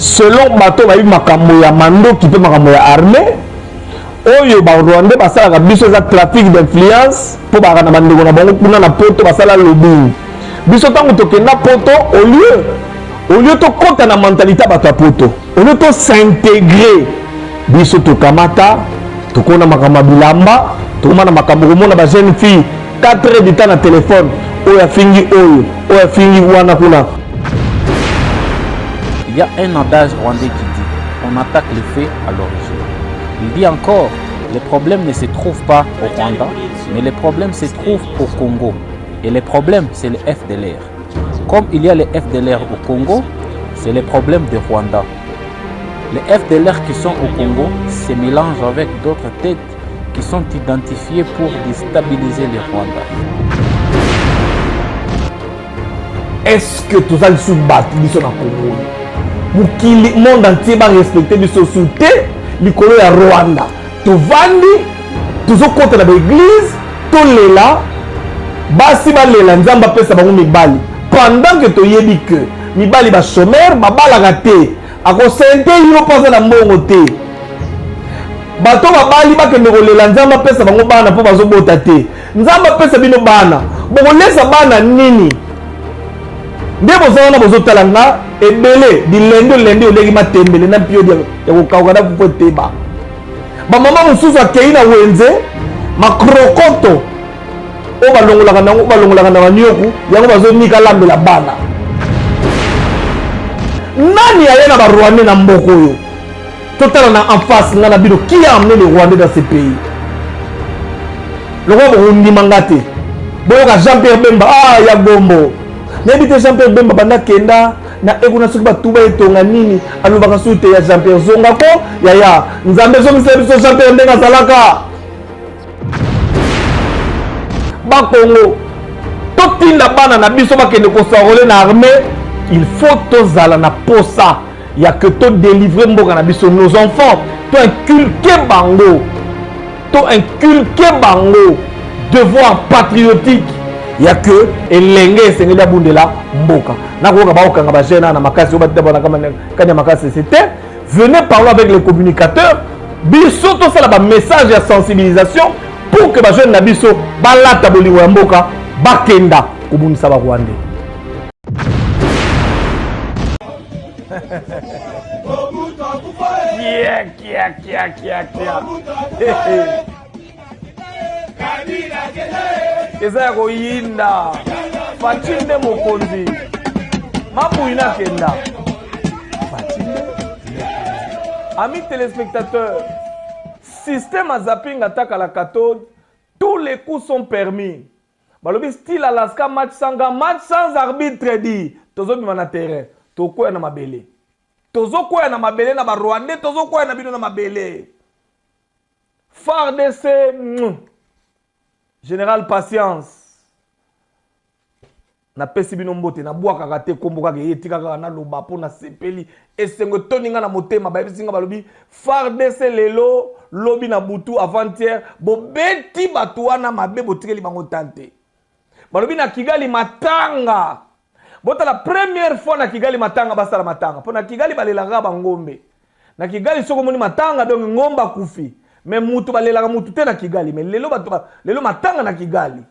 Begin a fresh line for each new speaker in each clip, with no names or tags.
selon bato ba makambo ya mando qui peut makambo ya armée oyo ba Rwanda basala biso za trafic d'influence pour ba na bandeko na bango kuna na poto basala lobbying biso tango tokenda poto au lieu to kota na mentalité bato ya poto au lieu to s'intégrer biso to kamata to kona makambo bilamba to kona makambo komona ba jeune fille 4 heures du temps na téléphone oya fingi oya fingi wana kuna.
Il y a un adage rwandais qui dit on attaque les faits à l'origine. Il dit encore les problèmes ne se trouvent pas au Rwanda, mais les problèmes se trouvent au Congo. Et les problèmes, c'est le FDLR. Comme il y a les FDLR au Congo, c'est les problèmes du Rwanda. Les FDLR qui sont au Congo se mélangent avec d'autres têtes qui sont identifiées pour déstabiliser le Rwanda.
Est-ce que tout ça se bat biso na Congo? Mukili monde entier va respecter biso souté likolo ya Rwanda. To vandi tuzo contre la église to lela basi ba lela nzamba pesa bango mibali. Pendant que to yebi que mibali ba chômeur ba bala raté ako sente yo pasa na mbongo te. Bato ba bali ba kende ko lela nzamba pesa bango bana po bazo bota te. Nzamba pesa bino bana. Boko lesa bana nini? Nde bozana bozotala nga ebele dilendo oleki matembele na pio ya kokauka na pote ba mama mosusu akei na wenze makrokoto o balongolaka na banyoku yango bazonika lambela bana nani aye na barwandais na mboko oyo totala na en face nga na bino qui a amené le Rwandais dans ce pays lokwa bokondimanga te boyoka Jean-Pierre Bemba ya gombo n'habite Jean-Pierre Bemba banda kenda na ekuna soki batuba etonga nini alobaka sute ya Jean-Pierre zonga ko ya nzambe zongisa biso Jean-Pierre ndenga zalaka bakongo totinda bana na biso bakende kosarole na armée il faut tozala na posa ya que to délivrer mboka na biso nos enfants to inculquer bango devoir patriotique ya que elenge esengeli abundela mboka nakoka baokanga bajena na makasi obataba kanya makasi c'était venez parler avec les communicateurs biso to sala ba message ya sensibilisation pour que bajene na biso balata bolingo ya mboka bakenda kobundisa ba Rwandais. Eza ya koyinda Fatinde mokonzi mabuina kenda Fatinde. Amis téléspectateurs, système à zapping attaque à la cathode, tous les coups sont permis. Balobi style Alaska match sans arbitre dit tozo bima na terrain tokoya na mabele tozo koya na mabele na ba Rwandais tozo koya na bino na mabele FARDC Général Patience na pesi bino mbote na bwaka kate kombo kaka yetika kaka na loba po na sepeli esengo toninga na motema ba bisinga balobi FARDC lelo lobi na butu avant-hier bo beti batuana mabe botikeli bango tante balobi na Kigali matanga bota la première fois na Kigali matanga basala matanga po na Kigali balelaka bangombe na Kigali soko moni matanga donc ngomba kufi mais mutu balelaka mutu te na Kigali mais lelo lelo matanga na Kigali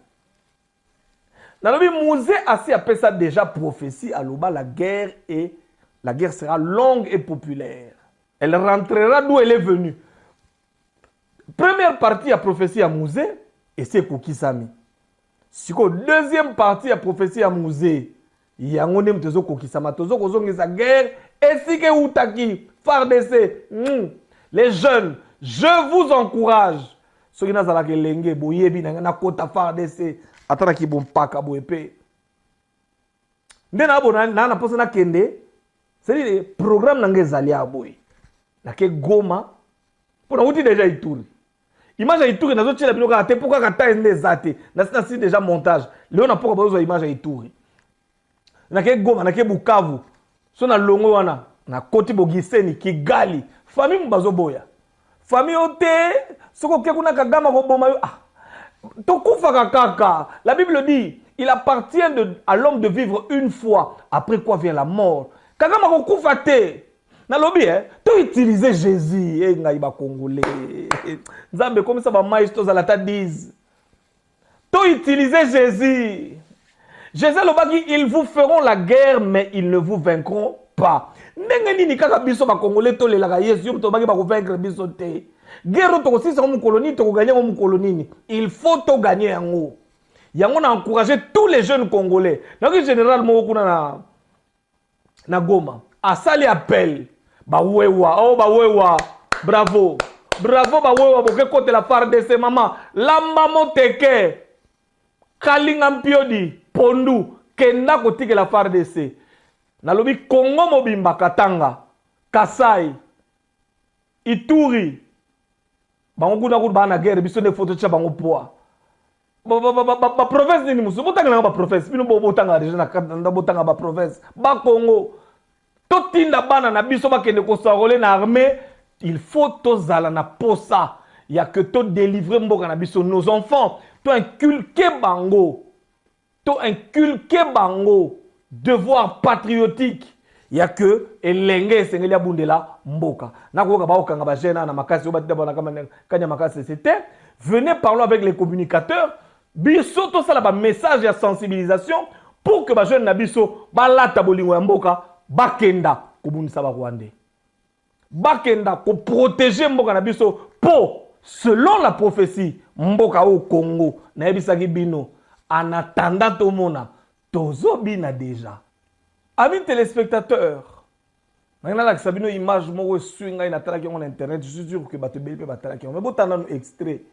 nalobi musée assez appelle ça déjà prophétie à l'oba la guerre sera longue et populaire. Elle rentrera d'où elle est venue. Première partie à prophétie à musée et c'est Kokisami. Siko deuxième partie à prophétie à musée yango nem tozo Kokisama tozo kozongeza guerre et si ke utaki FARDC les jeunes je vous encourage soki nazala ke lenge boyebi na kota FARDC atana ki bon paka boepe ndena bona na posa na kende c'est le programme nangezali aboy na ke Goma pour outi déjà Ituri image ya Ituri nazo tshela bino ka te pourquoi ka ta ende zate na si déjà montage leo na pourquoi bozo image ya Ituri na ke Goma na ke Bukavu so na longo wana na koti bogiseni Kigali famille mbazo boya famille ote soko ke kuna kagama ko boma kaka. La Bible dit il appartient à l'homme de vivre une fois après quoi vient la mort. Kagama ko kufate Nalobi, tu utiliser Jésus, et ngaïba congolais. Nzambe, comme ça, maïsto zalata disent. Tu utiliser Jésus. Jésus lobaki, ils vous feront la guerre, mais ils ne vous vaincront pas. Ndenge ni kaka biso ba congolais to le la Yesu to baki ba vaincre biso te. Guerre to aussi mon colonie to gagner mon colonie. Il faut to gagner yango. Yango na encourager tous les jeunes congolais. Donc généralement kuna na Goma. Asali appel. Ba wewa, oh ba wewa. Bravo. Bravo ba wewa boke côté la FARDC maman. Lamba moteke. Kalinga mpiodi pondu kenda kotike la FARDC. Nalobi Congo mobimba Katanga, Kasai, Ituri. Bango kuna kuba na guerre biso ne photo cha bango poa. Ba province ni musu botanga na ba province bino botanga déjà na botanga ba province. Ba Congo totinda bana na biso ba kende ko sarole na armée, il faut tozala na posa. Il y a que to délivrer mboka na biso nos enfants, to inculquer bango. To inculquer bango. Devoir patriotique. Il y a que elenge sengeli abundela mboka. Nakoka ba okanga ba jena na makasi obati ba na kanya makasi c'était venez parlons avec les communicateurs biso to sala ba message ya sensibilisation pour que ba jeune na biso ba lata bolingo ya mboka bakenda kobundisa ba Rwandais. Bakenda ko protéger mboka na biso po selon la prophétie mboka au Congo na yebisaki bino en attendant tout mona tozobina déjà. Amis téléspectateurs, maintenant la Sabino image mo swinga ina tala ki on internet, je suis sûr que bato beli pe batala ki. Mais botana no extrait.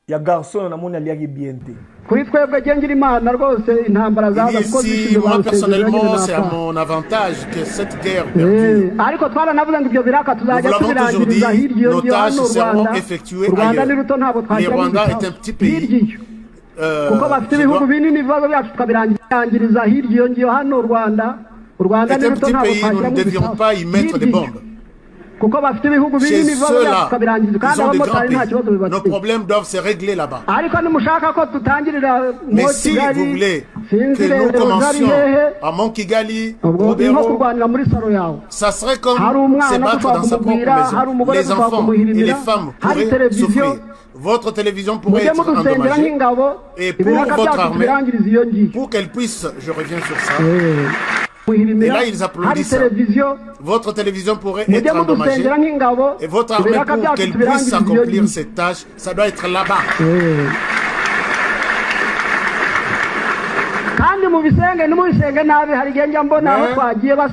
Ya garçon na moni aliaki bien té.
Kuri twebwe gengira imana rwose intambara zaza kuko
Ici, moi personnellement, c'est à mon avantage que cette guerre perdue.
Ariko twara navuze ngo ibyo biraka
Nous
tuzajya
l'avons
tubirangiriza
aujourd'hui,
hirya
nos
yo
tâches
hano
seront
Rwanda.
effectuées
Rwanda ni
ailleurs.
ruto ntabwo
Le
twashyira
Rwanda est un petit pays.
kuko bafite ibihugu binini ibibazo byacu tukabirangiriza hirya yo hano Rwanda. Rwanda ni
C'est un
ruto
petit
ntabwo
pays, nous ne devions pas y mettre des bombes.
kuko bafite ibihugu binini
Chez
ibibazo byacu
ceux-là,
tukabirangiriza
ils
kandi
ont de grands
abamotari nta kibazo
pays. Nos
bibafite.
problèmes doivent se régler là-bas.
Ariko nimushaka ko tutangirira
Mais
mu
si vous
Kigali
voulez
sinzi
que nous
rero
commencions
zari hehe
à Mont-Kigali,
ubwo
au
ni nko
Béro,
kurwanira muri saro yawe.
ça serait comme
Hari
se
umwana
battre
dushobora
dans sa propre
kumubwira, hari
maison.
umugore
Les
dushobora
enfants et
kumuhirimira,
les femmes
hari
pourraient
televiziyo.
souffrir. Votre télévision pourrait
Mujye
être
mudusengera
endommagée.
nk'ingabo
Et pour
ibiraka
votre
byacu
armée,
tubirangiriza iyo ngiyo.
pour qu'elle puisse, je reviens sur ça,
Muhirimira,
et là, ils
hari
applaudissent.
televiziyo.
Votre télévision pourrait
Mujye
être endommagée.
mudusengera nk'ingabo
Et votre armée,
ibiraka
pour
byacu
qu'elle puisse
tubirangiriza iyo
accomplir
ngiyo.
ses tâches, ça doit être là-bas.
Kandi mubisenge nimubisenge nabi hari igihe njya mbona aho twagiye bas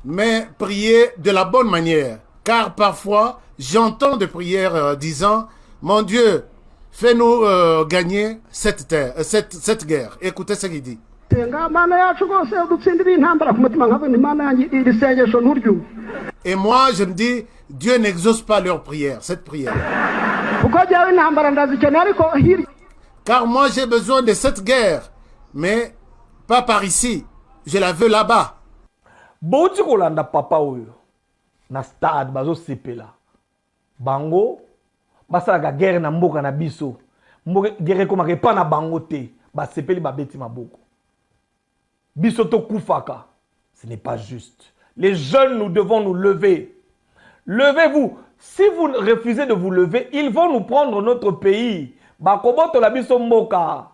Mais priez de la bonne manière. Car parfois, j'entends des prières disant, mon Dieu, fais-nous gagner cette terre, cette guerre. Écoutez ce qu'il dit.
senga mana yacu rwose udutsindira intambara ku mutima nkabona imana yanjye iri sengesho nturyumve.
Et moi, je me dis, Dieu n'exauce pas leur prière, cette prière.
Kuko jyawe intambara ndazikeneye ariko hirya.
Car moi, j'ai besoin de cette guerre, mais pas par ici. Je la veux là-bas.
Bouti kolanda papa oyo na stade bazo sepela. Bango basalaka guerre na mboka na biso. Mboka guerre komaka pa na bango te. Ba sepeli ba beti maboko. Biso to kufaka. Ce n'est pas juste. Les jeunes, nous devons nous lever. Levez-vous. Si vous refusez de vous lever, ils vont nous prendre notre pays. Bakoboto la biso mboka.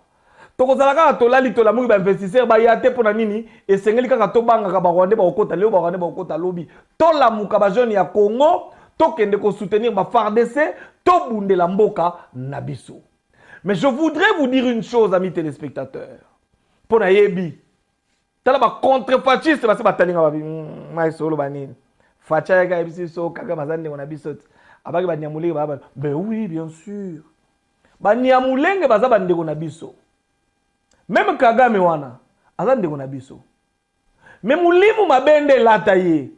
Tokozalaka tolali tolamuki ba investisseur ba yate pona nini esengeli kaka to banga ka ba Rwanda ba okota leo ba Rwanda ba okota lobi. Tolamuka ba jeune ya Congo, tokende ko soutenir ba FARDC, to bundela mboka na biso. Mais je voudrais vous dire une chose, amis téléspectateurs. Pona yebi. Tala ba contre-fasciste ba se batalinga ba mai solo banini. Facha ya ebisi so kaka mazande na biso. Abaki ba nyamulenge ba. Ben oui, bien sûr. Ba nyamulenge ba za ba ndeko na biso. Même Kagame wana azande kona biso. Mais mulimu mabende lata ye.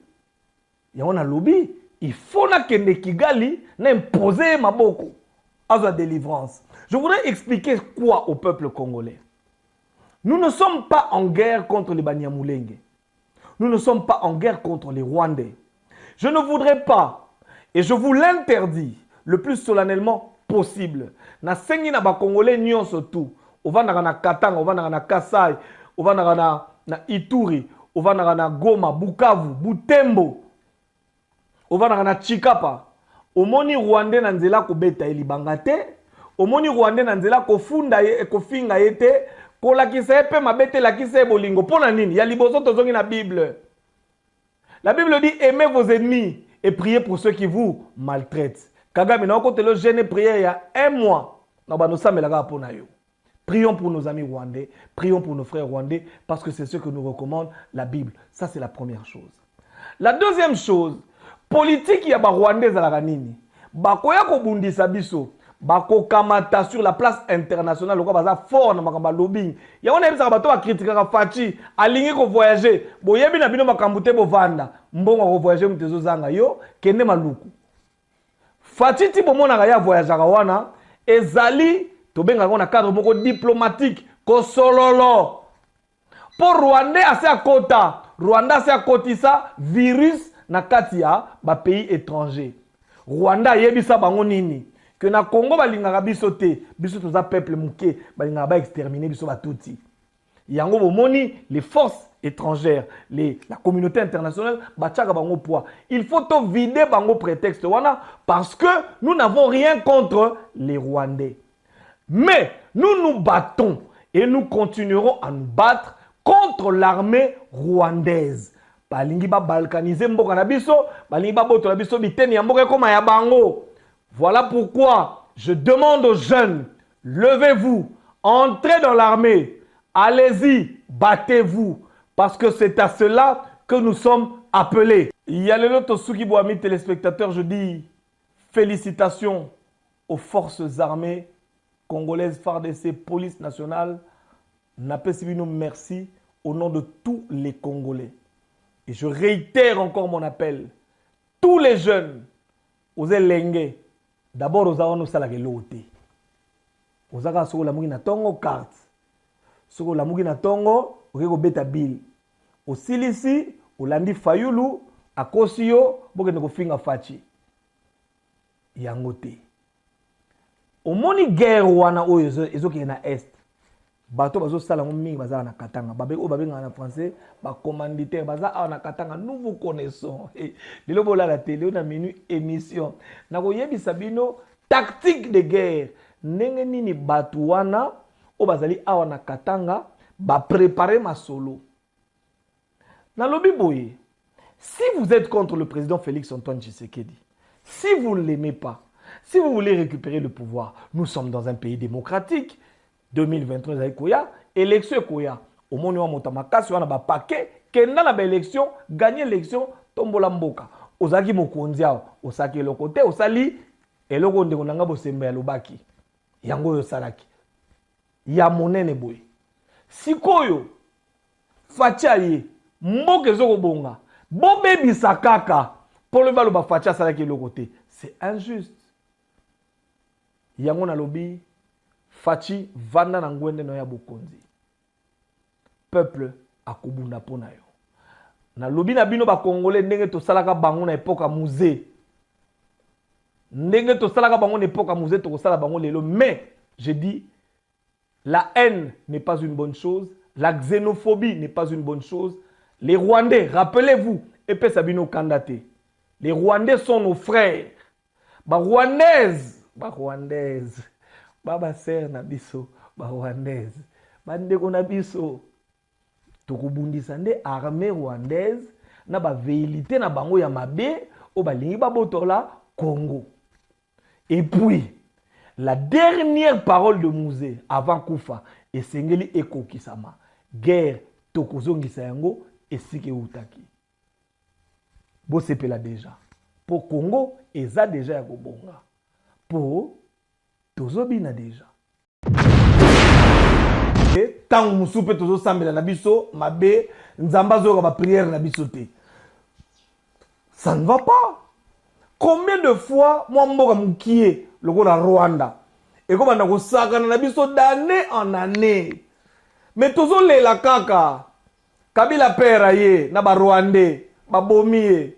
Yaona lobi, il faut na kende Kigali na imposer maboko. Aza délivrance. Je voudrais expliquer quoi au peuple congolais. Nous ne sommes pas en guerre contre les Banyamulenge. Nous ne sommes pas en guerre contre les Rwandais. Je ne voudrais pas, et je vous l'interdis le plus solennellement possible. Na sengi na ba Congolais nyonso tout. Ovandaka na Katanga, ovandaka na Kasai, ovandaka na Ituri, ovandaka na Goma, Bukavu, Butembo, ovandaka na Chikapa, omoni Rwandais na nzela kobeta elibanga te, omoni Rwandais na nzela kofunda ye kofinga ye te, kolakisa ye pe mabete lakisa ye bolingo. Pona nini? Ya liboso tozongi na Bible. La Bible dit aimez vos ennemis et priez pour ceux qui vous maltraitent. Kagame na kote le jeûne prière il y a 1 mois. Na ba no samelaka pona yo. Prions pour nos amis rwandais, prions pour nos frères rwandais parce que c'est ce que nous recommande la Bible. Ça c'est la première chose. La deuxième chose, politique ya ba rwandais za la nini. Bakoya ko bundisa biso. Bako kamata sur la place internationale lokwa baza fort na makamba lobbying. Ya ona ebisa bato ba critiquer Fachi alingi ko voyager. Boyebi na bino makambu te bovanda. Mbongo ko voyager mtezo zanga yo kende maluku. Fachi ti bomona ya voyager wana ezali tobenga na cadre moko diplomatique ko sololo. Pour Rwanda ase akota, Rwanda ase akotisa virus na kati ya ba pays étranger. Rwanda yebisa bango nini? Que na Congo balingaka biso te, biso toza peuple muke, balingaka ba exterminer biso batuti. Yango bomoni les forces étrangères, la communauté internationale bachaka bango poids. Il faut to vider bango prétexte wana parce que nous n'avons rien contre les Rwandais. Mais nous nous battons et nous continuerons à nous battre contre l'armée rwandaise. Balingi ba balkaniser mboka na biso, balingi ba boto na biso biteni ya mboka koma ya bango. Voilà pourquoi je demande aux jeunes, levez-vous, entrez dans l'armée, allez-y, battez-vous, parce que c'est à cela que nous sommes appelés. Il y a le lot Suki Boami téléspectateurs, je dis félicitations aux forces armées congolaises, FARDC, police nationale. Napesibino merci au nom de tous les Congolais. Et je réitère encore mon appel. Tous les jeunes, aux Elenge, d'abord aux Aouanou Salagelote. Aux Agasso la Mugina Tongo carte. Soko la Mugina Tongo, au Beta Bill. Au Silisi, au Landi Fayulu, à Kosio, Bokeneko Finga Fachi. Yangote. Au moni guerre wana o ezoki na est. Bato bazo sala mingi baza na katanga. Babe o babe na français, ba commanditaire baza na katanga. Nous vous connaissons. Lelo bola la télé on a menu émission. Na ko yebisa bino tactique de guerre. Ndenge nini bato wana o bazali awa na katanga ba préparer ma solo. Na lobi boye. Si vous êtes contre le président Félix Antoine Tshisekedi, si vous ne l'aimez pas, si vous voulez récupérer le pouvoir, nous sommes dans un pays démocratique. 2023, élection Koya. Au moment où on a un paquet, kenda na ba élection, gagner l'élection, tombola mboka. Ozaki mokonziao, osaki le côté, osali, et le konde konanga bosembe ya lobaki. Yango yo salaki. Ya monene boy. Sikoyo, facha ye, mboke zoko bonga, bobebi sakaka, pour le balo ba facha salaki le côté. C'est injuste. Yango na lobi, Fachi vanda na ngwende no ya bokonzi. Peuple akubunda pona yo. Na lobi na bino ba Congolais ndenge to salaka bango na époque musée. Ndenge to salaka bango na époque musée to sala bango lelo, mais je dis la haine n'est pas une bonne chose, la xénophobie n'est pas une bonne chose. Les Rwandais, rappelez-vous, epé sabino kandaté. Les Rwandais sont nos frères. Ba Rwandaises, Baba ser na biso, ba rwandaise. Bandeko na biso. Tokubundisa nde armée rwandaise na ba véhilité na bango ya mabe o balingi ba botola Congo. Et puis, la dernière parole de Mouzé avant Koufa et Sengeli Eko Kisama. Guerre tokozongisa yango esike utaki. Bo sepela déjà. Pour Congo, eza déjà ya kobonga. Pour tozobina déjà. Tant musupe tozo sambela na biso mabe nzamba zoka ba prière na biso te. Ça ne va pas. Combien de fois moi mboka mukie lokola Rwanda et comme na ko sakana na biso d'année en année. Mais tozo lela kaka Kabila pera ye na ba Rwandais ba bomie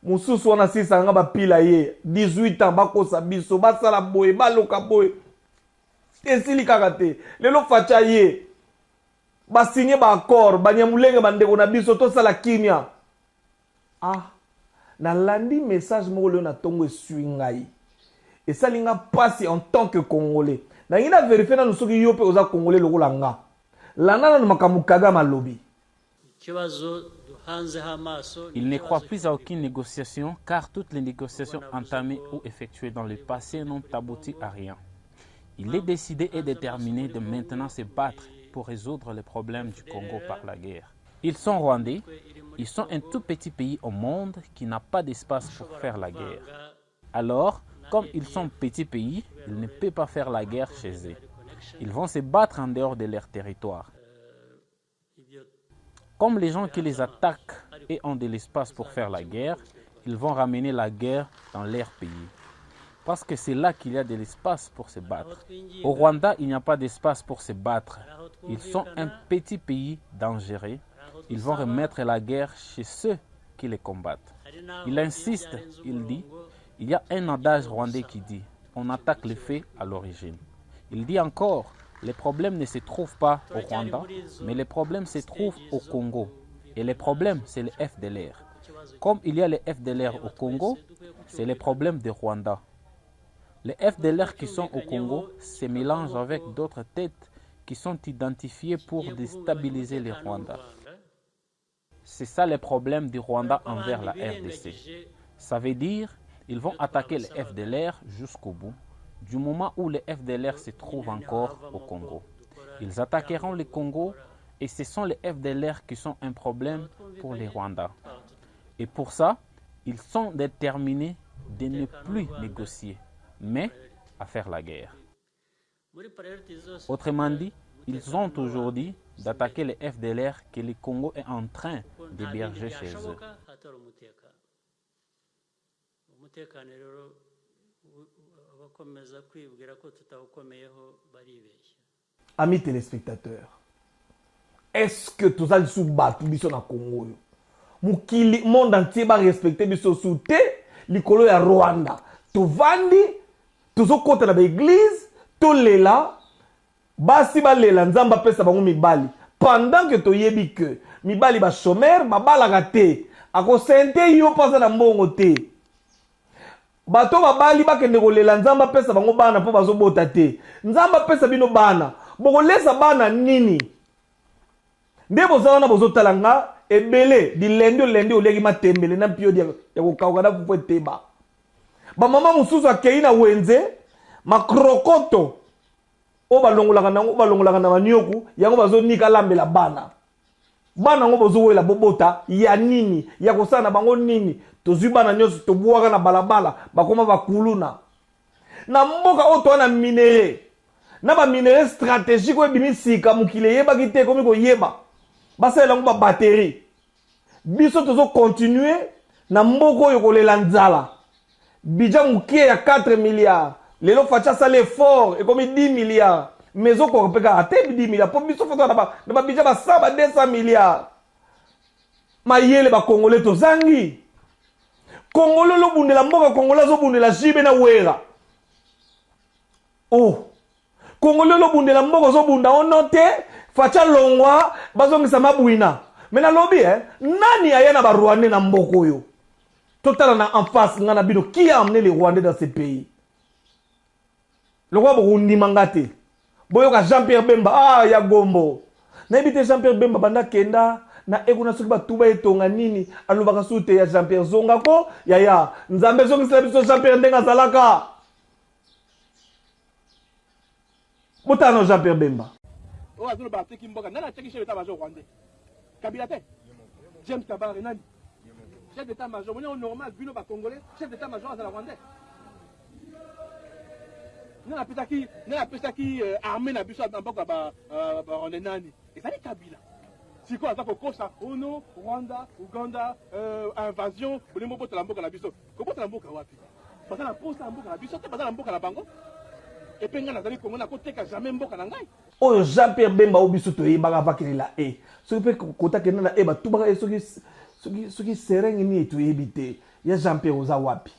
mususu wana sisa nga ba pila ye 18 ans bakosa biso basala boye baloka boye esili kaka te lelo facha ye basigné baaccord banyamulenge bandeko na biso tosala kimia. Ah, nalandi message moko leo na tongo esui ngai esalinga pasi en tant que congolais nangi na vérifie nanu soki yo mpe oza congolais lokola nga landa nanu makambo kaga malobi.
Il ne croit plus à aucune négociation car toutes les négociations entamées ou effectuées dans le passé n'ont abouti à rien. Il est décidé et déterminé de maintenant se battre pour résoudre les problèmes du Congo par la guerre. Ils sont rwandais, ils sont un tout petit pays au monde qui n'a pas d'espace pour faire la guerre. Alors, comme ils sont petits pays, ils ne peuvent pas faire la guerre chez eux. Ils vont se battre en dehors de leur territoire. Comme les gens qui les attaquent et ont de l'espace pour faire la guerre, ils vont ramener la guerre dans leur pays. Parce que c'est là qu'il y a de l'espace pour se battre. Au Rwanda, il n'y a pas d'espace pour se battre. Ils sont un petit pays dangereux. Ils vont remettre la guerre chez ceux qui les combattent. Il insiste, il dit, il y a un adage rwandais qui dit, on attaque les faits à l'origine. Il dit encore, les problèmes ne se trouvent pas au Rwanda, mais les problèmes se trouvent au Congo. Et les problèmes, c'est le FDLR. Comme il y a les FDLR au Congo, c'est les problèmes du Rwanda. Les FDLR qui sont au Congo se mélangent avec d'autres têtes qui sont identifiées pour déstabiliser les Rwandais. C'est ça le problème du Rwanda envers la RDC. Ça veut dire qu'ils vont attaquer les FDLR jusqu'au bout, du moment où les FDLR se trouvent encore au Congo. Ils attaqueront le Congo et ce sont les FDLR qui sont un problème pour les Rwandais. Et pour ça, ils sont déterminés de ne plus négocier, mais à faire la guerre. Autrement dit, ils ont aujourd'hui d'attaquer les FDLR que le Congo est en train d'héberger chez eux.
Amis téléspectateurs, est-ce que tous les sous-battus biso na Congo mukili monde entier va respecter biso souté likolo ya Rwanda tovandi tozokota na l'église tolela basi balela nzamba pesa bango mibali pendant que toyebi que mibali ba chômeur babalaka te akosente yo pasa na mbongo te bato babali bakende kolela nzamba pesa bango bana po bazobota te nzamba pesa bino bana bokolesa bana nini nde bozala na bozotala nga ebele dilendi oleki matembele na mpio ya kokauka na fufu eteba bamama mosusu akei na wenze makrokoto o balongolaka na manioku yango bazonika lambela bana yango bozowela bobota ya nini ya kosala na bango nini tozwi bana nyonso tobwaka na balabala bakoma bakuluna na mboka oyo toa na minere na baminere stratégique oyo ebimi sika mokili eyebaki te ekomi koyeba basalela yango babateri biso tozokontinue na mboka oyo kolela nzala bija mokie ya 4 milliards lelo facha asala effort ekomi 10 milliards mais okoka mpe kaka te 10 milliards mpo biso foto na babija basa ba 200 milliards mayele bakongole tozangi kongole lobundela mboka kongole azobundela jibe na wera oh kongole lobundela mboka ozobunda ono te facha longwa bazongisa mabwina me nalobi nani aya na barwandais na mboka oyo totala na en face nga na bino qui a amené les Rwandais dans ce pays le roi bokundima nga te boyoka Jean-Pierre Bemba ya gombo nayebi te Jean-Pierre Bemba banda kenda na ekuna soki batuba etonga nini alobaka su te ya Jean-Pierre zongako yaya nzambe zongisela biso Jean-Pierre ndenge azalaka botano Jean-Pierre Bemba
oyo azoloba ateki mboka nani ateki chef d'état-major rwandais Kabila te James Kabare nani chef d'état-major moni normal bino bacongolais chef d'état-major azala rwandais nani apesaki armée na biso na mboka barwandais nani ezali Kabila sikoyo aza kokosa ono Rwanda Uganda invasion bolingo botala mboka na biso kobotala mboka wapi baza na posa ya mboka na biso te baza na mboka na bango epe ngai nazali kongo nakoteka jamais mboka na ngai
oyo Jean-Pierre Bemba oyo biso toyebaka bakelela soki mpe kotakenda na batubaka soki serenge nini toyebi te ya Jean-Pierre oza wapi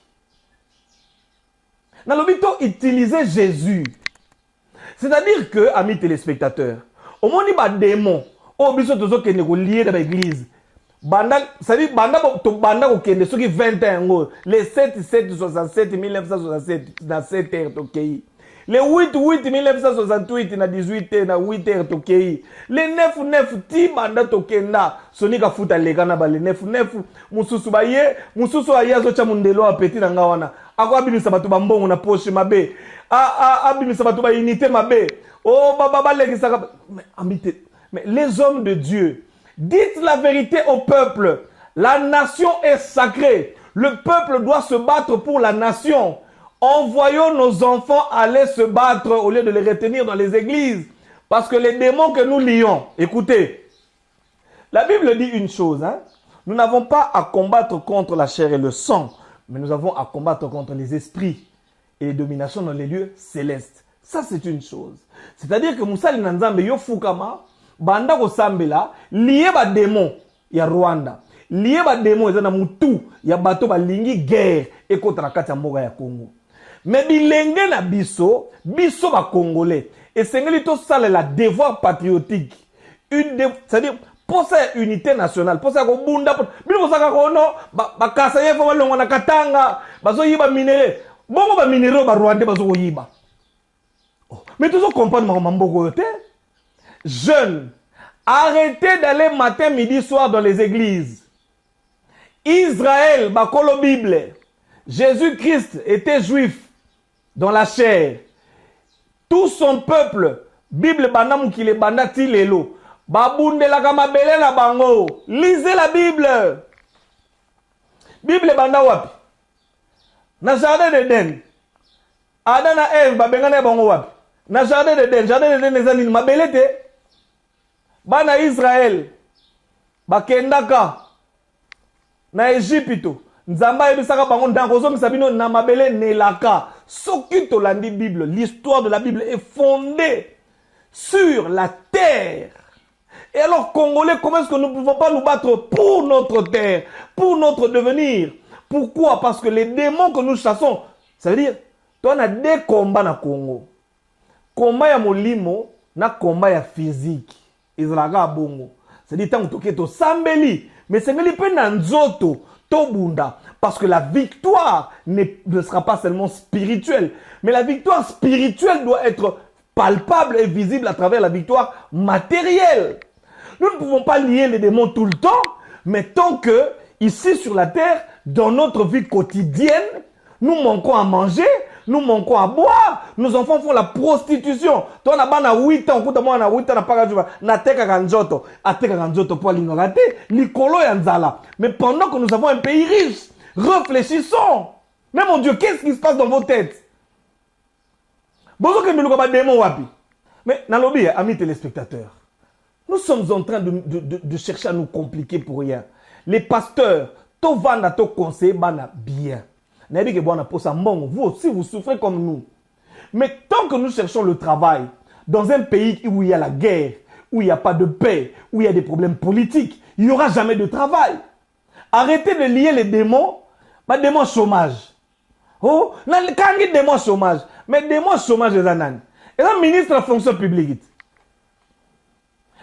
nalobi to utiliser Jésus c'est-à-dire que amis téléspectateurs omoni badémon o biso tozokende kolie na baeglise banda sadi banda to banda kokende soki 21 ngo le 7 1967 na 7 heures tokei le 8 1968 na 18 na 8 heures tokei le 9 ti banda tokenda sonika futa leka na ba le 9 mususu baye mususu ayazo cha mundelo apeti na ngawana ako abimisa bato bambongo na poche mabe abimisa bato ba unité mabe oh baba lekisaka mais les hommes de Dieu, dites la vérité au peuple. La nation est sacrée. Le peuple doit se battre pour la nation. Envoyons nos enfants aller se battre au lieu de les retenir dans les églises. Parce que les démons que nous lions, écoutez, la Bible dit une chose, hein? Nous n'avons pas à combattre contre la chair et le sang, mais nous avons à combattre contre les esprits et les dominations dans les lieux célestes. Ça, c'est une chose. C'est-à-dire que Moussa Linanzambe Yofukama, banda ko sambela lié ba démon ya Rwanda lié ba démon ezana mutu ya bato ba lingi guerre ekotana kati ya mboka ya Congo mais bilenge na biso ba congolais esengeli to salela devoir patriotique c'est-à-dire pour cette unité nationale pour ça ko bunda bino saka ko no ba kasa yefo balongo na Katanga bazo yiba minéraux bongo ba minéraux ba Rwanda bazo ko yiba mais toujours comprendre mamboko yote. Jeunes, arrêtez d'aller matin, midi, soir dans les églises. Israël, bakolo Bible. Jésus-Christ était juif dans la chair. Tout son peuple, Bible banam ki le bandati lelo. Babunde la kamabele na bango. Lisez la Bible. Bible banda wapi. Na jardin d'Eden. Adam na Eve babengana bango wapi. Na jardin d'Eden ezali mabelete. Bana Israël bakendaka na Egypte nzamba ebisaka bango ndango zomisa bino na mabele nelaka soki tolandi Bible. L'histoire de la Bible est fondée sur la terre. Et alors Congolais, comment est-ce que nous ne pouvons pas nous battre pour notre terre, pour notre devenir? Pourquoi? Parce que les démons que nous chassons, ça veut dire on a deux combats na Congo. Combat ya molimo na combat ya physique. Izalaga bongo. C'est-à-dire tant que to sambeli, mais c'est meli pe na nzoto to bunda parce que la victoire ne sera pas seulement spirituelle, mais la victoire spirituelle doit être palpable et visible à travers la victoire matérielle. Nous ne pouvons pas lier les démons tout le temps, mais tant que ici sur la terre, dans notre vie quotidienne, nous manquons à manger, nous manquons à boire, nos enfants font la prostitution. Toi, on a 8 ans, on a 8 ans, na teka ganjoto, a teka ganjoto pour l'ignorate, l'icolo yanzala. Mais pendant que nous avons un pays riche, réfléchissons. Mais mon Dieu, qu'est-ce qui se passe dans vos têtes? Mais Nalobi, amis téléspectateurs, nous sommes en train de chercher à nous compliquer pour rien. Les pasteurs, to vanda to conseil bana bien. Vous aussi, vous souffrez comme nous. Mais tant que nous cherchons le travail dans un pays où il y a la guerre, où il n'y a pas de paix, où il y a des problèmes politiques, il n'y aura jamais de travail. Arrêtez de lier les démons, démons chômage. Oh, quand il y a démons chômage, mais démons chômage, c'est un ministre de la fonction publique.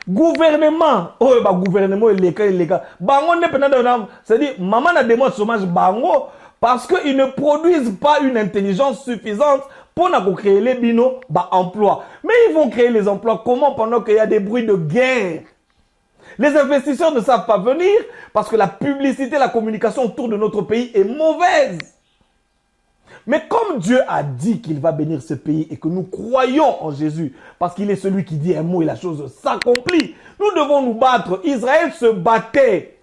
Gouvernement, oh, gouvernement, il est là. C'est-à-dire, maman a démons chômage, bango. Parce qu'ils ne produisent pas une intelligence suffisante pour créer les binos emplois. Mais ils vont créer les emplois comment pendant qu'il y a des bruits de guerre? Les investisseurs ne savent pas venir parce que la publicité, la communication autour de notre pays est mauvaise. Mais comme Dieu a dit qu'il va bénir ce pays et que nous croyons en Jésus, parce qu'il est celui qui dit un mot et la chose s'accomplit, nous devons nous battre. Israël se battait.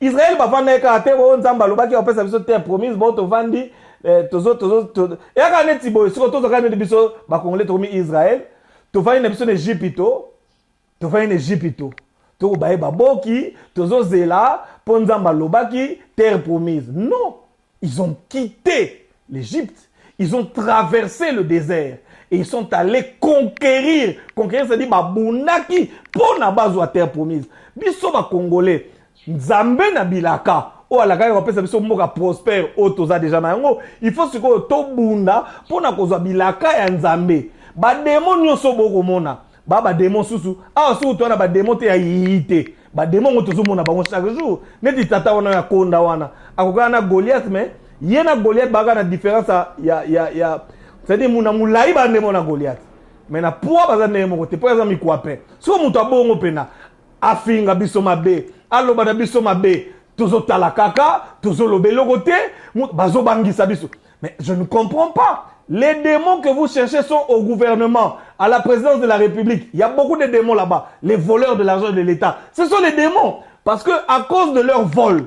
Israël va vendre kate bo nzamba lobaki opesa biso terre promise bo to vandi tozo et aka neti bo siko tozo kana biso ba congolais to mi Israël to vandi na biso na Egypte to ba boki tozo zela po nzamba lobaki terre promise. Non, ils ont quitté l'Égypte, ils ont traversé le désert et ils sont allés conquérir. Conquérir, c'est dire babunaki pour na bazo terre promise. Biso ba congolais Nzambe na bilaka o alaka ya pesa biso mboka prospère o toza déjà na yango il faut siko to bunda pona kozwa bilaka ya Nzambe ba démon nyonso boko mona ba démon susu ah su to na ba démon te ya yité ba démon ngo tozo mona bango chaque jour neti tata wana ya konda wana akoka na Goliath mais yena Goliath baga na différence ya c'est-à-dire muna mulai ba ndemo na Goliath mais na poa baza ndemo côté par exemple mikwape so muto abongo pena afinga biso mabe aloba na biso mabe tozo tala kaka tozo lobelo côté bazo bangisa biso mais je ne comprends pas. Les démons que vous cherchez sont au gouvernement, à la présidence de la République. Il y a beaucoup de démons là-bas. Les voleurs de l'argent de l'État. Ce sont les démons. Parce que à cause de leur vol,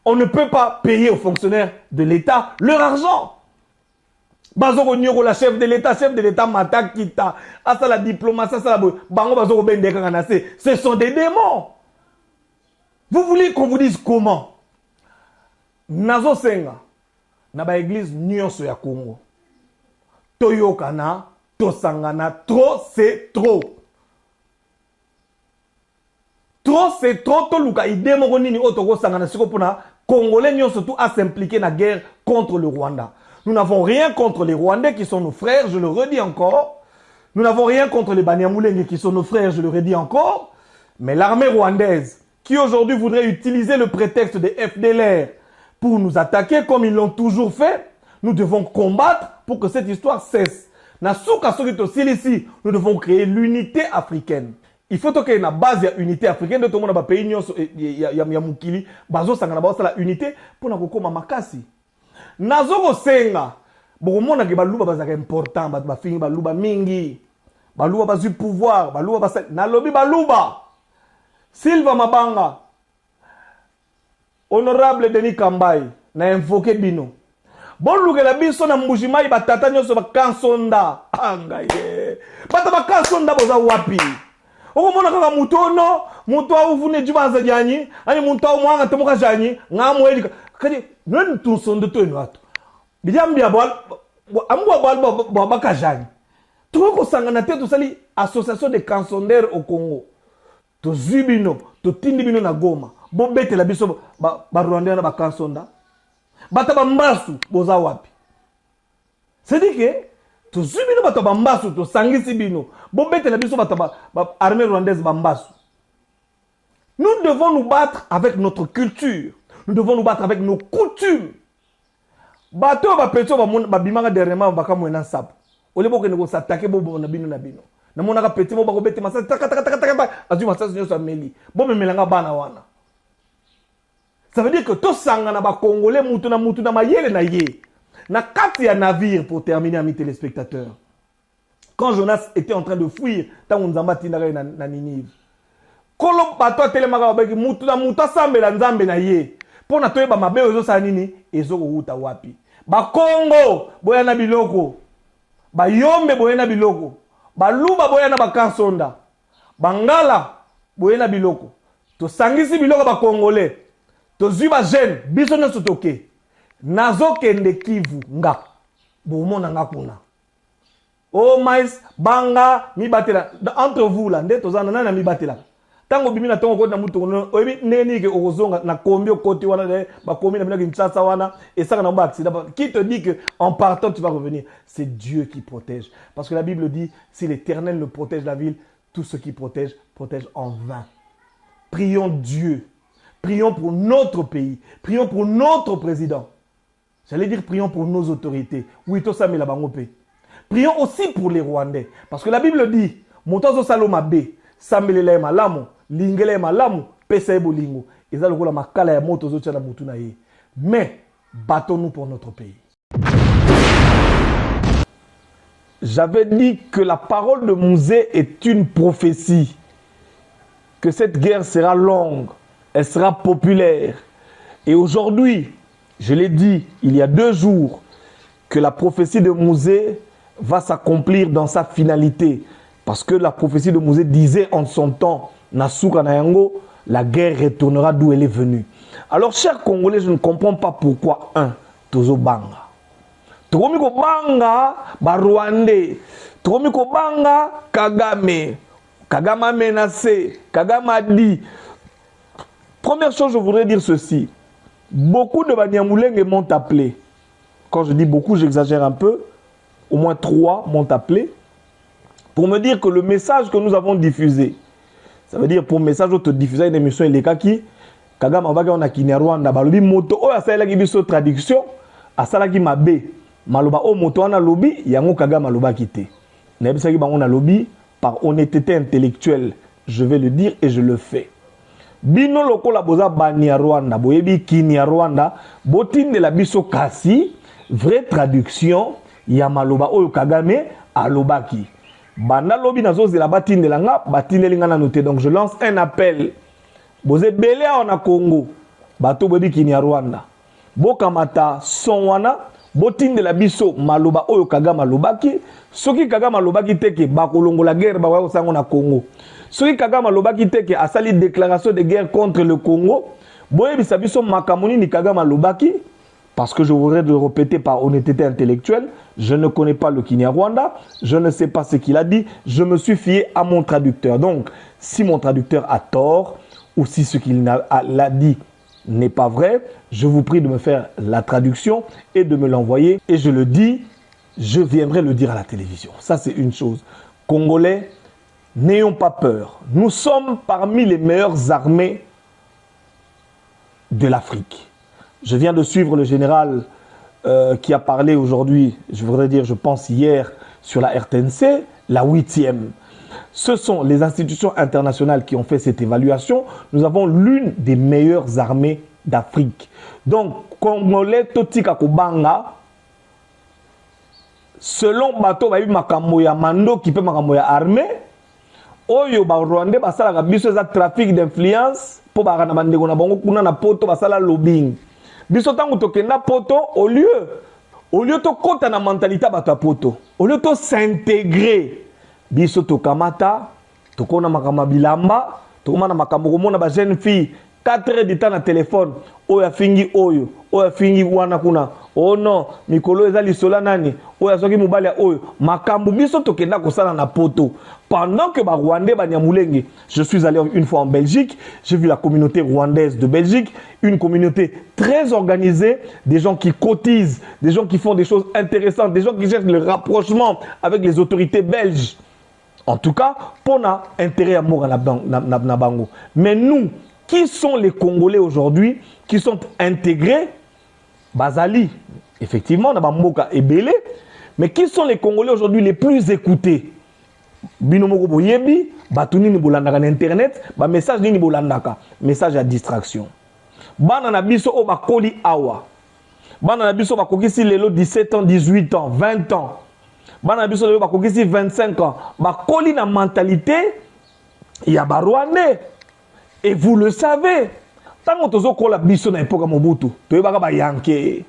on ne peut pas payer aux fonctionnaires de l'État leur argent. Bazoko Nyoro, la chef de l'État Mata Kita. Ah, ça la diplomatie, ça la Bango Bazoko Bende Kanganase. Ce sont des démons. Vous voulez qu'on vous dise comment? Nazo Senga. Naba église Nyonso ya Congo. Toyokana, Tosangana, trop c'est trop. Trop c'est trop, Toluka, idemo nini otoko sangana siko pona Congolais nyons surtout à s'impliquer dans la guerre contre le Rwanda. Nous n'avons rien contre les Rwandais qui sont nos frères, je le redis encore. Nous n'avons rien contre les Banyamulenge qui sont nos frères, je le redis encore. Mais l'armée rwandaise, qui aujourd'hui voudrait utiliser le prétexte des FDLR pour nous attaquer comme ils l'ont toujours fait, nous devons combattre pour que cette histoire cesse. Nous devons créer l'unité africaine. Il faut qu'il y ait une base d'unité africaine. Tout le monde a pays, il y a Mukili, la unité pour nous faire makasi. Nazoko senga, beaucoup de monde qui baluba bazaka important, ba fini baluba mingi, baluba bazu pouvoir, baluba basa, na lobi baluba. Silva Mabanga, honorable Denis Kambai, na invoqué bino. Bon luke la biso na mbujimai batata nyonso bakansonda anga ye bata bakansonda boza wapi okomona kaka mutono muto awufune jubanza janyi ani muto awumwanga temoka janyi ngamweli kadi nani tunsonde to eno ato bijambia amwa baka janyi tuko sangana te to sali association de cansondeurs au Congo to zibino to tindibino na Goma bo bete la biso ba Rwanda na bakansonda bata bambasu boza wapi. C'est-à-dire que to zubino bata bambasu to sangisi bino bo bete la biso bata armée rwandaise bambasu. Nous devons nous battre avec notre culture. Nous devons nous battre avec nos coutumes. Bato ba peto ba bimanga dernièrement baka mwena sap. Ole boko ne ko s'attaquer bo na bino na bino. Na mona ka petit bo ba ko bete masa taka azu masa nyo sa meli. Bo memelanga bana wana. Ça veut dire que tous sangana ba Congolais mutuna mayele na ye. Na kati ya navire pour terminer amis téléspectateurs. Quand Jonas était en train de fuir, tant on nzamba tinara na Ninive. Kolo bato telemaka ba mutuna sambela nzambe na ye. Pona toyeba mabe ozo sa nini ezo ko uta wapi. Ba Congo boya na biloko. Ba Yombe boya na biloko. Ba Luba boya na bakansonda. Bangala boya na biloko. To sangisi biloko ba Congolais. Tozuba jeune biso na sotoke nazo kende Kivu nga bomona nga kuna oh mais banga mi batela entre vous là nde tozana na mi batela tango bimi na tongo ko na mutu oyebi neni ke okozonga na kombi okoti wana de ba komi na bina Kinshasa wana et ça na ba accident qui te dit que en partant tu vas revenir. C'est Dieu qui protège parce que la Bible dit si l'Éternel ne protège la ville, tout ce qui protège en vain. Prions Dieu. Prions pour notre pays. Prions pour notre président. J'allais dire prions pour nos autorités. Oui, tout ça, mais la bangope. Prions aussi pour les Rwandais. Parce que la Bible dit, Motazo Saloma B, Sambelele Malamu, Lingele Malamu, Pesa Bolingo. Et ça, le coup, la makala ya Motozo Tchana Moutunaye. Mais, battons-nous pour notre pays. J'avais dit que la parole de Mouzé est une prophétie. Que cette guerre sera longue. Elle sera populaire. Et aujourd'hui, je l'ai dit il y a 2 jours, que la prophétie de Mouzé va s'accomplir dans sa finalité. Parce que la prophétie de Mouzé disait en son temps, Nasuka Nayango, la guerre retournera d'où elle est venue. Alors, chers Congolais, je ne comprends pas pourquoi, Tozo Banga. Tokomiko Banga, Rwandais. Tokomiko Banga, Kagame. Kagame a menacé. Kagame a dit. Première chose, je voudrais dire ceci. Beaucoup de Banyamulenge m'ont appelé. Quand je dis beaucoup, j'exagère un peu. Au moins 3 m'ont appelé pour me dire que le message que nous avons diffusé, ça veut dire pour message auto diffusé une émission Elekaki, Kagame abaki on a Kinyarwanda, balobi moto o asala ki biso traduction, asala ki mabe, maloba o moto wana lobi, yango Kagame aloba kité. Na bisa ki bango na lobi par honnêteté intellectuelle, je vais le dire et je le fais. Bino lokola boza Banyarwanda, boyebi Kinyarwanda, botinde la biso kasi, vraie traduction, ya maloba oyo Kagame alobaki. Banda lobi nazo zela batinde la nga, batinde linga na noté. Donc je lance un appel. Boze belé on a Congo, bato boyebi Kinyarwanda. Bokamata son wana, botinde la biso maloba oyo Kagame alobaki, soki Kagame alobaki teke bakolongo la guerre ba wa sango na Congo. Soki Kagame alobaki teke asali déclaration de guerre contre le Congo, boyebi sabiso makamoni ni Kagame alobaki. Parce que je voudrais le répéter par honnêteté intellectuelle, je ne connais pas le Kinyarwanda, je ne sais pas ce qu'il a dit, je me suis fié à mon traducteur. Donc, si mon traducteur a tort, ou si ce qu'il a dit n'est pas vrai, je vous prie de me faire la traduction et de me l'envoyer. Et je le dis, je viendrai le dire à la télévision. Ça, c'est une chose. Congolais, n'ayons pas peur. Nous sommes parmi les meilleures armées de l'Afrique. Je viens de suivre le général qui a parlé aujourd'hui, je voudrais dire, je pense hier, sur la RTNC, la 8e. Ce sont les institutions internationales qui ont fait cette évaluation. Nous avons l'une des meilleures armées d'Afrique. Donc, Congolais, Totika Kobanga, selon Bato Babi Makamoya Mando, qui peut Makamoya armée, Oyo ba Rwandais basala biso za trafic d'influence pour ba na bandeko na bango kuna na poto basala lobbying. Biso tango tokenda poto au lieu to kota na mentalité bato poto, au lieu to s'intégrer biso to kamata to kona makama bilamba to koma na makambo komona ba jeune fille 4 heures de temps na téléphone oya fingi wana kuna oh non mikolo eza lisola nani oya soki mobali oyo makambo biso tokenda kosala na poto pendant que ba Rwandais banyamulenge. Je suis allé une fois en Belgique, j'ai vu la communauté rwandaise de Belgique, une communauté très organisée, des gens qui cotisent, des gens qui font des choses intéressantes, des gens qui cherchent le rapprochement avec les autorités belges. En tout cas, pour na intérêt amour na bango. Mais nous, qui sont les Congolais aujourd'hui qui sont intégrés? Bazali, effectivement, na Bamboka et Belé, mais qui sont les Congolais aujourd'hui les plus écoutés? Binomoko boyebi, batuni ni bolandaka na internet, ba message ni bolandaka, message à distraction. Bana na biso o bakoli awa. Bana na biso bakokisi lelo 17 ans, 18 ans, 20 ans. Bana na biso lelo bakokisi 25 ans. Bakoli na mentalité ya ba Rwandais. Et vous le savez. Tango tozo kola biso na époque Mobutu, toyebaka ba yanke.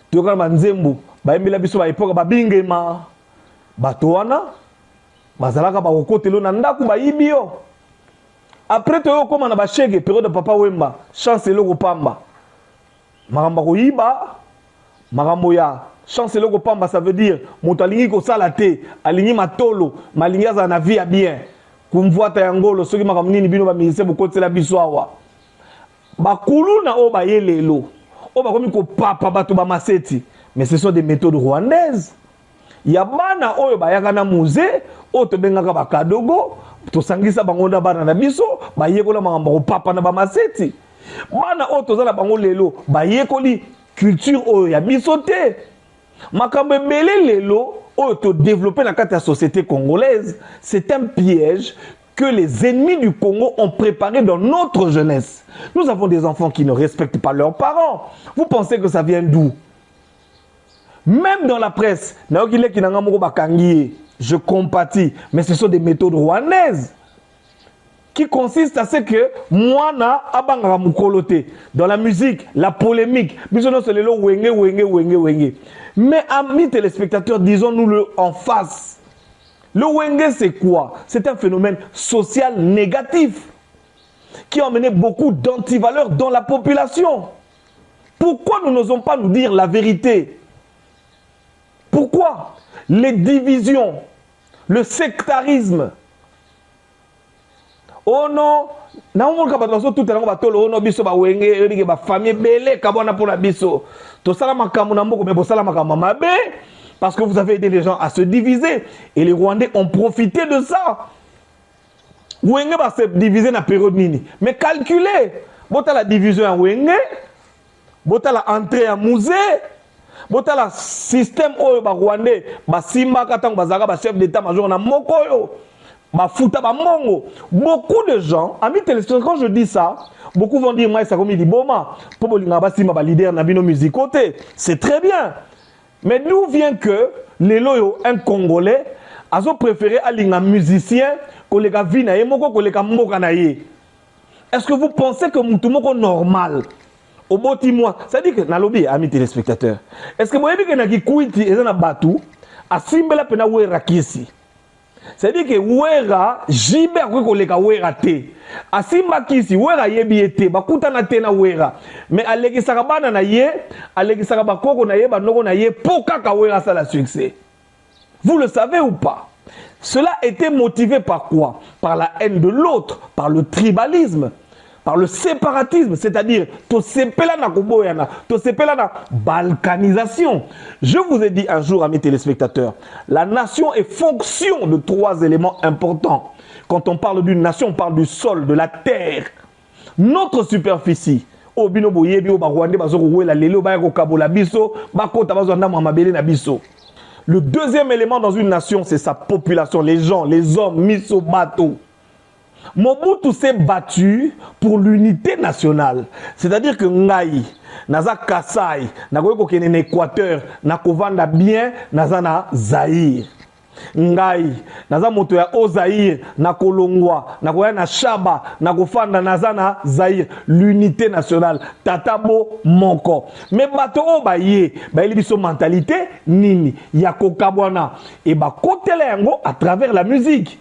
Toyebaka ba nzembo, ba embela biso ba époque ba bingema. Bato wana bazalaka ba kokotelo na ndaku ba yibio. Après toyo koma na ba chege période de Papa Wemba, chance eloko pamba. Makambo ko yiba, makambo ya chance eloko pamba, ça veut dire moto alingi ko sala te, alingi matolo, malingi za na vie bien. Kumvuata yangolo soki makambo nini bino ba ministère bokotela biso awa. Bakulu na o ba yelelo. O ba komi ko papa bato ba maseti, mais ce sont des méthodes rwandaises. Yabana oyo bayaka na musée, o to bengaka ba kadogo, to sangisa bango na bana na biso, bayekola makambo ko papa na ba maseti. Bana o to zala bango lelo, bayekoli culture oyo ya biso te. Makambo ebele lelo oyo to développer na kati ya société congolaise, c'est un piège que les ennemis du Congo ont préparé dans notre jeunesse. Nous avons des enfants qui ne respectent pas leurs parents. Vous pensez que ça vient d'où? Même dans la presse, je compatis, mais ce sont des méthodes rwandaises qui consistent à ce que moi, dans la musique, la polémique, mais amis téléspectateurs, disons-nous-le en face. Le wenge, c'est quoi? C'est un phénomène social négatif qui a emmené beaucoup d'antivaleurs dans la population. Pourquoi nous n'osons pas nous dire la vérité? Pourquoi les divisions, le sectarisme? Oh non, Parce que vous avez aidé les gens à se diviser. Et les Rwandais ont profité de ça. Wenge va se diviser dans la période nini. Mais calculez. Bota la division à Wenge. Bota la entrée à musée. Bota la système au Rwandais. Ba Simba Katang Bazara, ba chef d'état-major na Mokoyo. Ba Futa ba Mongo. Beaucoup de gens, amis téléspectateurs, quand je dis ça, beaucoup vont dire, moi, ça comme il dit, Boma, pour ba Simba ba leader na bino musicoté. C'est très bien. Mais d'où vient que les loyaux, un Congolais, a préféré aller un musicien que les gars vina et moko que les gars moka na ye. Est-ce que vous pensez que Moutoumoko normal au bout de moi, ça dit que na lobby amis téléspectateurs. Est-ce que vous avez vu que na kikuiti et na batu a simbela pena wera kisi. Ça dit que wera jibe akwe ko les gars wera te. A simba kisi wera yebi ete bakuta na te na wera. Mais aleki sakabana na ye, aleki sakaba koko na ye banoko na ye poka ka wera ça la succès. Vous le savez ou pas? Cela était motivé par quoi? Par la haine de l'autre, par le tribalisme, par le séparatisme, c'est-à-dire to sepela na koboyana, to sepela na balkanisation. Je vous ai dit un jour, amis téléspectateurs, la nation est fonction de 3 éléments importants. Quand on parle d'une nation, on parle du sol, de la terre. Notre superficie. Le deuxième élément dans une nation, c'est sa population, les gens, les hommes, miso bateau. Mobutu s'est battu pour l'unité nationale. C'est-à-dire que Ngai, Naza Kasai, Nagoyeko Kenen Équateur, Nakovanda bien, Naza na Zaïre. Ngai, Naza moto ya Ozaïre, Nakolongwa, Nakoya na Shaba, Nakofanda Naza na Zaïre. L'unité nationale. Tatabo Moko. Mais bato obaye, ba biso mentalité nini, Yako Kabwana. Et ba kotele yango à travers la musique.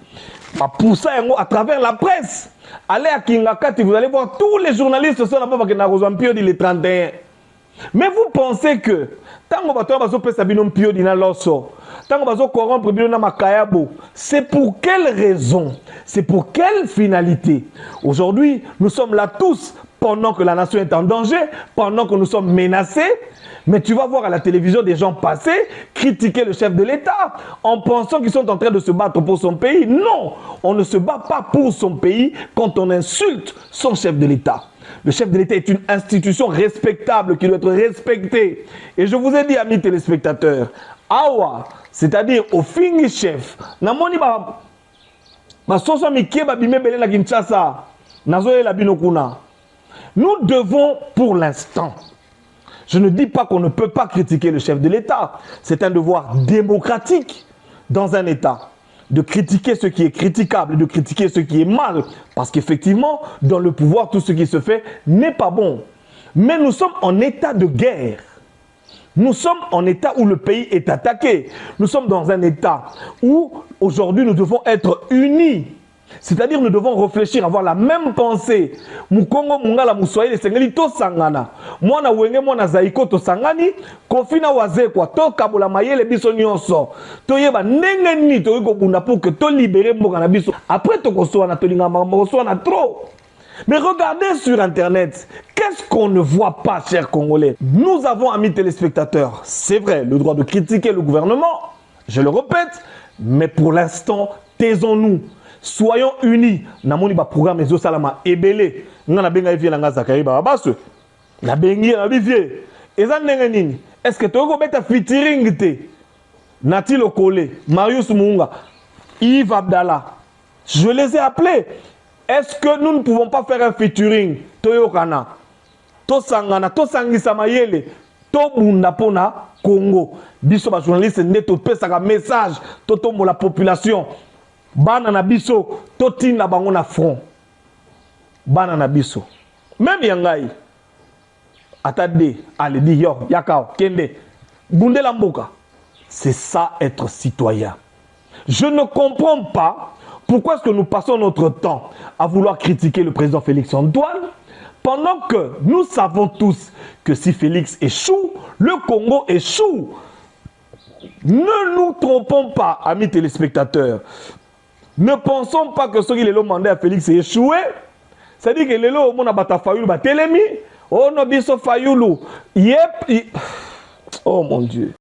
Poussa à travers la presse. Allez à Kingakati, vous allez voir tous les journalistes sont là-bas qui n'ont pas les 31. Mais vous pensez que tant c'est pour quelle raison? C'est pour quelle finalité? Aujourd'hui, nous sommes là tous pendant que la nation est en danger, pendant que nous sommes menacés. Mais tu vas voir à la télévision des gens passer, critiquer le chef de l'État en pensant qu'ils sont en train de se battre pour son pays. Non, on ne se bat pas pour son pays quand on insulte son chef de l'État. Le chef de l'État est une institution respectable qui doit être respectée. Et je vous ai dit, amis téléspectateurs, awa, c'est-à-dire au fingi chef, namoni ba soso mikie ba bime bele na Kinshasa, nazoye la binokuna. Nous devons pour l'instant. Je ne dis pas qu'on ne peut pas critiquer le chef de l'État. C'est un devoir démocratique dans un État de critiquer ce qui est critiquable, de critiquer ce qui est mal. Parce qu'effectivement, dans le pouvoir, tout ce qui se fait n'est pas bon. Mais nous sommes en état de guerre. Nous sommes en état où le pays est attaqué. Nous sommes dans un état où aujourd'hui nous devons être unis. C'est-à-dire nous devons réfléchir, avoir la même pensée. Mukongo mungala muswahili sengeli to sangana. Mwana wenge mwana zaiko to sangani. Kofina waze kwa to kabola mayele biso nyonso. To yeba ndenge ni to yiko bunda pour que to libérer mboka na biso. Après to kosoa na to linga kosoa na trop. Mais regardez sur Internet, qu'est-ce qu'on ne voit pas, chers Congolais? Nous avons, amis téléspectateurs, c'est vrai, le droit de critiquer le gouvernement, je le répète, mais pour l'instant, taisons-nous. Soyons unis. Namoni ba programme ezo salama ebele. Ngana benga vie na ngazaka ba baso. Na bengi na bivie. Eza ndenge nini? Est-ce que toko beta featuring te? Nati Lokole, Marius Munga, Yves Abdallah. Je les ai appelés. Est-ce que nous ne pouvons pas faire un featuring? Toyokana. To sangana, to sangisa mayele. To bunda pona Congo. Biso ba journaliste neto pesa ka message to tombo la population. Bana na biso totinda bango na front. Bana na biso. Même yangai. Atade, allez di yo, yakao, kende. Bunde la mboka. C'est ça être citoyen. Je ne comprends pas pourquoi est-ce que nous passons notre temps à vouloir critiquer le président Félix Antoine pendant que nous savons tous que si Félix échoue, le Congo échoue. Ne nous trompons pas, amis téléspectateurs. Ne pensons pas que ce qui est le mandat à Félix est échoué. C'est-à-dire que le monde a battu Fayoulou, a télémi. Oh, non, biso Fayoulou. Yep. Oh mon Dieu.